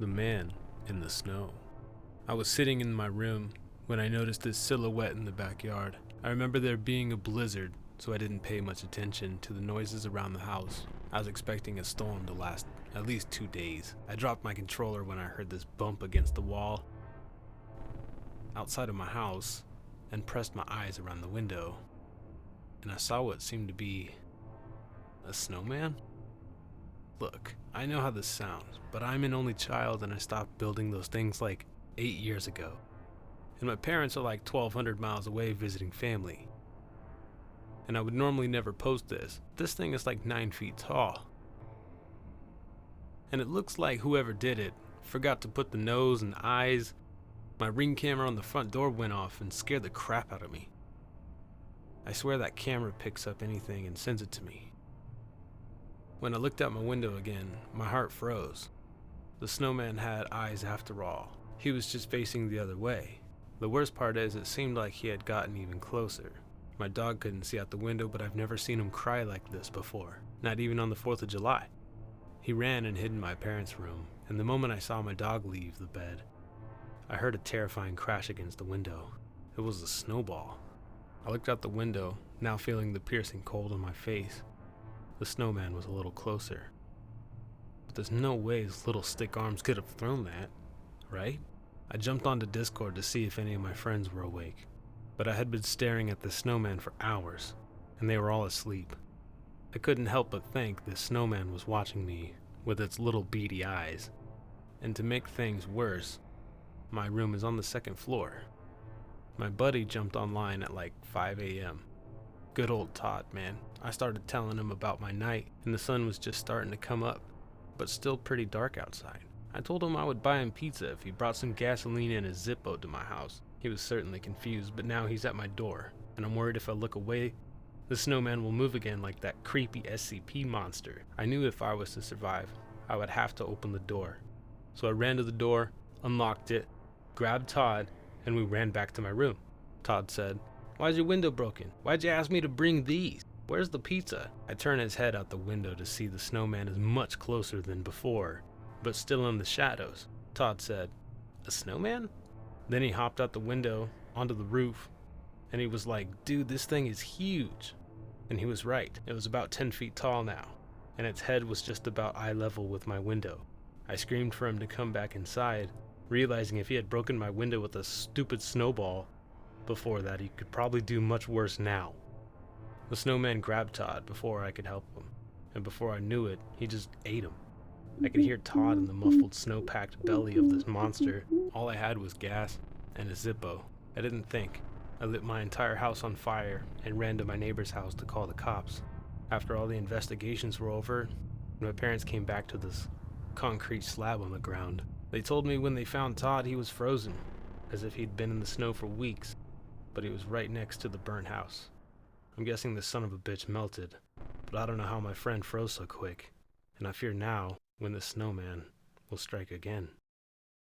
The Man in the Snow. I was sitting in my room when I noticed this silhouette in the backyard. I remember there being a blizzard, so I didn't pay much attention to the noises around the house. I was expecting a storm to last at least 2 days. I dropped my controller when I heard this bump against the wall outside of my house and pressed my eyes around the window, and I saw what seemed to be a snowman. Look, I know how this sounds, but I'm an only child and I stopped building those things like 8 years ago. And my parents are like 1,200 miles away visiting family. And I would normally never post this. This thing is like 9 feet tall. And it looks like whoever did it forgot to put the nose and eyes. My Ring camera on the front door went off and scared the crap out of me. I swear that camera picks up anything and sends it to me. When I looked out my window again, my heart froze. The snowman had eyes after all. He was just facing the other way. The worst part is it seemed like he had gotten even closer. My dog couldn't see out the window, but I've never seen him cry like this before, not even on the 4th of July. He ran and hid in my parents' room, and the moment I saw my dog leave the bed, I heard a terrifying crash against the window. It was a snowball. I looked out the window, now feeling the piercing cold on my face. The snowman was a little closer. But there's no way his little stick arms could have thrown that, right? I jumped onto Discord to see if any of my friends were awake, but I had been staring at the snowman for hours, and they were all asleep. I couldn't help but think this snowman was watching me with its little beady eyes. And to make things worse, my room is on the 2nd floor. My buddy jumped online at like 5 a.m. Good old Todd, man. I started telling him about my night, and the sun was just starting to come up, but still pretty dark outside. I told him I would buy him pizza if he brought some gasoline and a Zippo to my house. He was certainly confused, but now he's at my door, and I'm worried if I look away, the snowman will move again like that creepy SCP monster. I knew if I was to survive, I would have to open the door. So I ran to the door, unlocked it, grabbed Todd, and we ran back to my room. Todd said, "Why's your window broken? Why'd you ask me to bring these? Where's the pizza?" I turned his head out the window to see the snowman is much closer than before, but still in the shadows. Todd said, "A snowman?" Then he hopped out the window onto the roof, and he was like, "Dude, this thing is huge." And he was right. It was about 10 feet tall now, and its head was just about eye level with my window. I screamed for him to come back inside, realizing if he had broken my window with a stupid snowball before that, he could probably do much worse now. The snowman grabbed Todd before I could help him, and before I knew it, he just ate him. I could hear Todd in the muffled snow-packed belly of this monster. All I had was gas and a Zippo. I didn't think. I lit my entire house on fire and ran to my neighbor's house to call the cops. After all the investigations were over, my parents came back to this concrete slab on the ground. They told me when they found Todd he was frozen, as if he'd been in the snow for weeks, but he was right next to the burnt house. I'm guessing the son of a bitch melted, but I don't know how my friend froze so quick, and I fear now when the snowman will strike again.